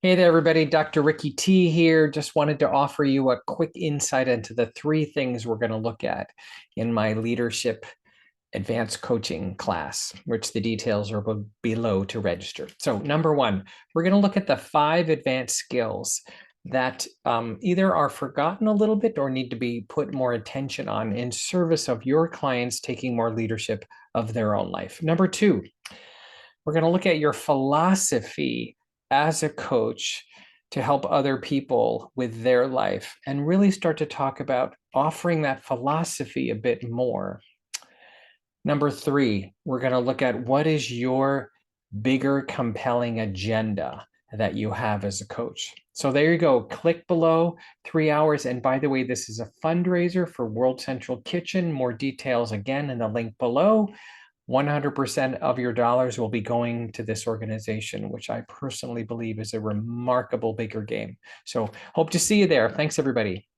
Hey there, everybody. Dr. Ricky T here. Just wanted to offer you a quick insight into the three things we're going to look at in my leadership advanced coaching class, which the details are below to register. So, number one, we're going to look at the 5 advanced skills that either are forgotten a little bit or need to be put more attention on in service of your clients taking more leadership of their own life. Number two, we're going to look at your philosophy as a coach to help other people with their life and really start to talk about offering that philosophy a bit more. Number three, we're going to look at what is your bigger, compelling agenda that you have as a coach. So there you go. Click below, 3 hours. And by the way, this is a fundraiser for World Central Kitchen. More details again in the link below. 100% of your dollars will be going to this organization, which I personally believe is a remarkable bigger game. So hope to see you there. Thanks, everybody.